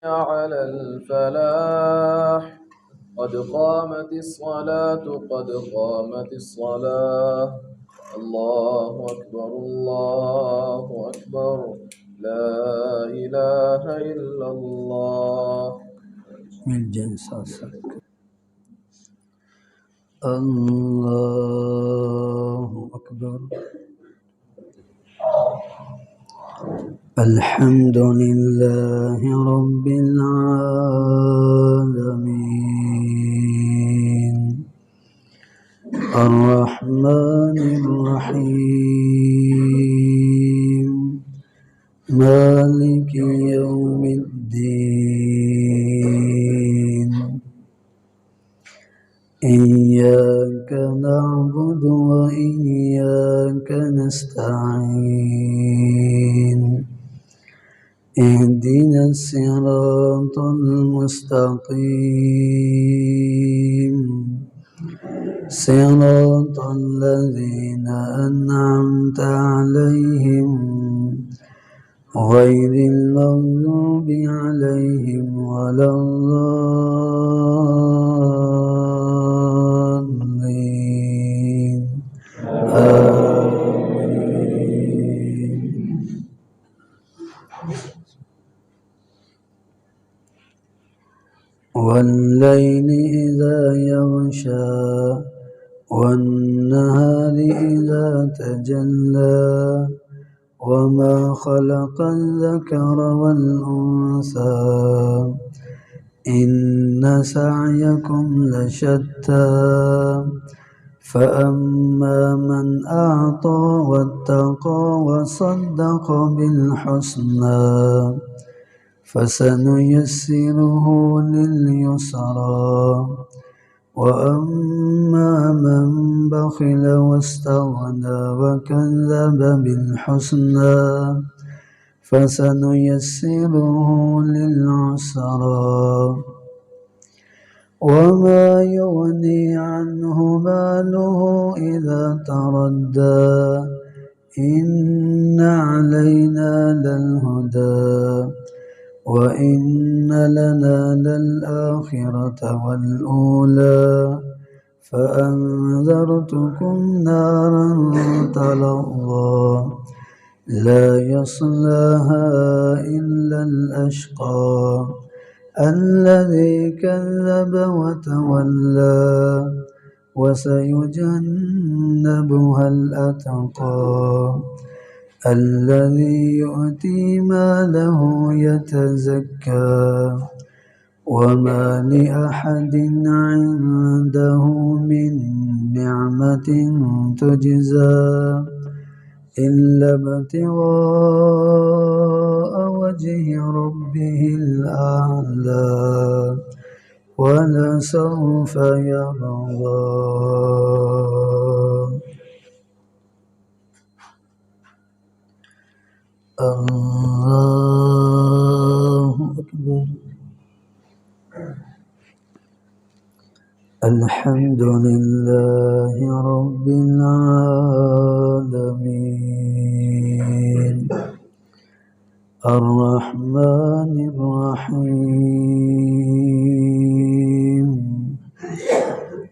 على الفلاح قد قامت الصلاة قد قامت الصلاة الله أكبر الله أكبر لا إله إلا الله الله أكبر. الحمد لله رب العالمين الرحمن الرحيم مالك يوم الدين إياك نعبد وإياك نستعين اهدنا الصراط المستقيم صراط الذين أنعمت عليهم غير المغضوب عليهم ولا الضالين آمين. والليل إذا يغشى والنهار إذا تجلى وما خلق الذكر والأنثى إن سعيكم لشتى فأما من أعطى واتقى وصدق بالحسنى فسنيسره لليسرى وأما من بخل واستغنى وكذب بالحسنى فسنيسره للعسرى وما يغني عنه ماله إذا تردى إن علينا للهدى وإن لنا للآخرة والأولى فأنذرتكم نارا تلظى لا يصلاها إلا الأشقى الذي كذب وتولى وسيجنبها الأتقى الذي يؤتي ماله يتزكى وما لأحد عنده من نعمة تجزى إلا ابتغاء وجه ربه الأعلى ولسوف يرضى. الله أكبر. الحمد لله رب العالمين الرحمن الرحيم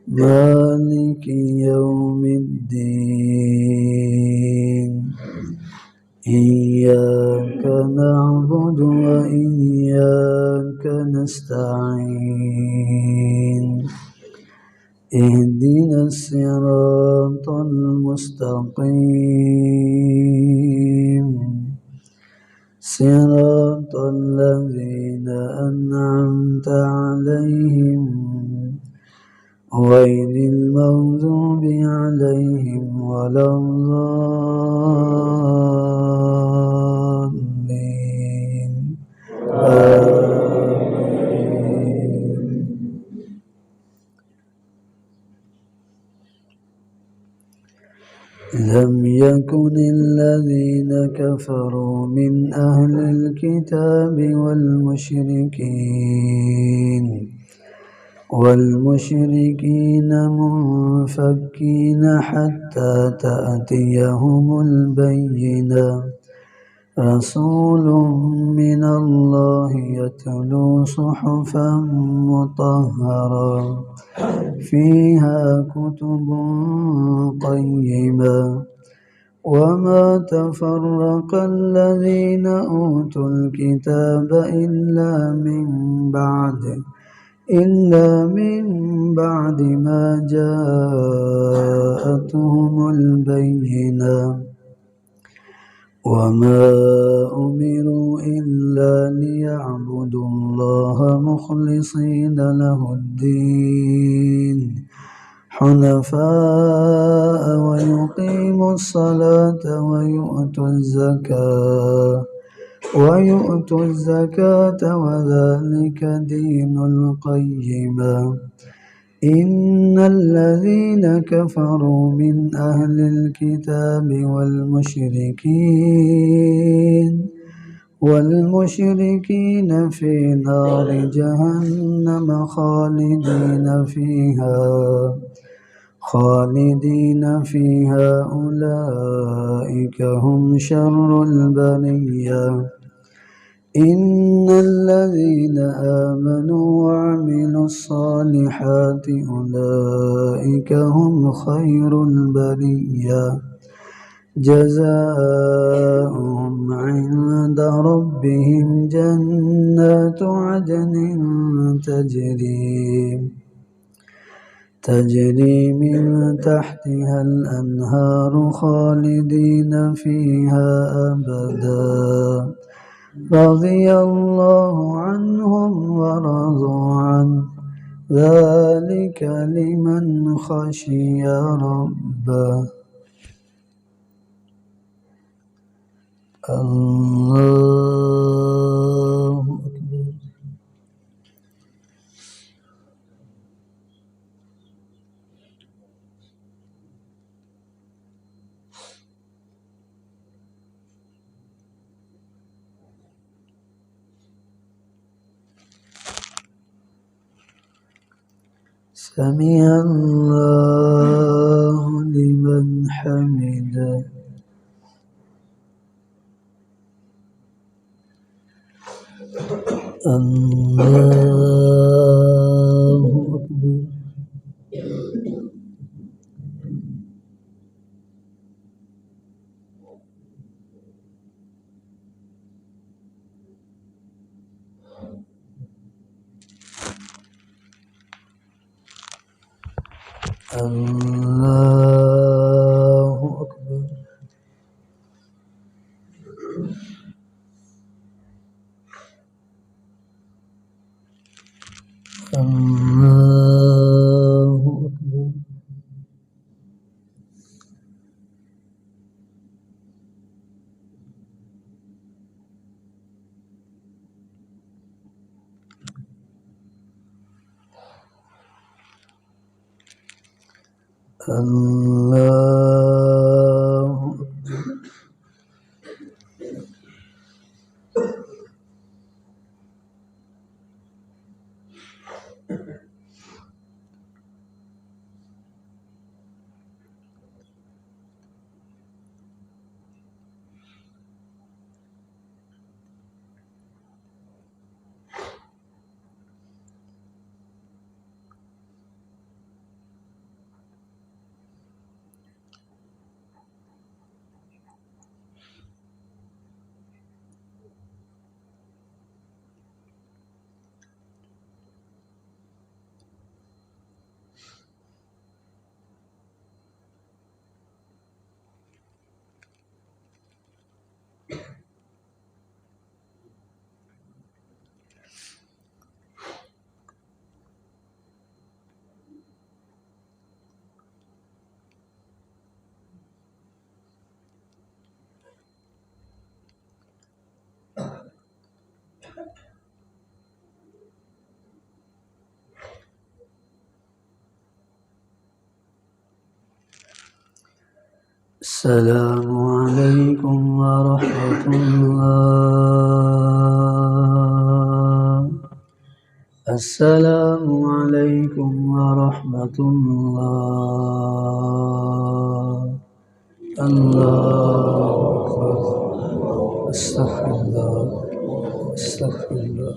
مالك يوم الدين إياك نعبد وإياك نستعين اهدنا الصراط المستقيم صراط الذين أنعمت عليهم غير المغضوب عليهم ولا الضالين لم يكن الذين كفروا من أهل الكتاب والمشركين منفكين حتى تأتيهم البينة رسول من الله يتلو صحفا مطهرا فيها كتب قيمة وما تفرق الذين أوتوا الكتاب إلا من بعد ما جاءتهم البينة وما أمروا إلا ليعبدوا الله مخلصين له الدين حنفاء ويقيموا الصلاة ويؤتوا الزكاة وذلك دين القيمة إن الذين كفروا من أهل الكتاب والمشركين في نار جهنم خالدين فيها أولئك هم شر البرية إن الذين آمنوا وعملوا الصالحات أولئك هم خير البرية جزاؤهم عند ربهم جنات عدن تجري من تحتها الأنهار خالدين فيها أبدا رضي الله عنهم ورضوا عنه ذلك لمن خشي ربه الله أكبر سمع الله لمن حمده الله أكبر الله أكبر الله أكبر الله السلام عليكم ورحمة الله السلام عليكم ورحمة الله الله أكبر أستغفر الله أستغفر الله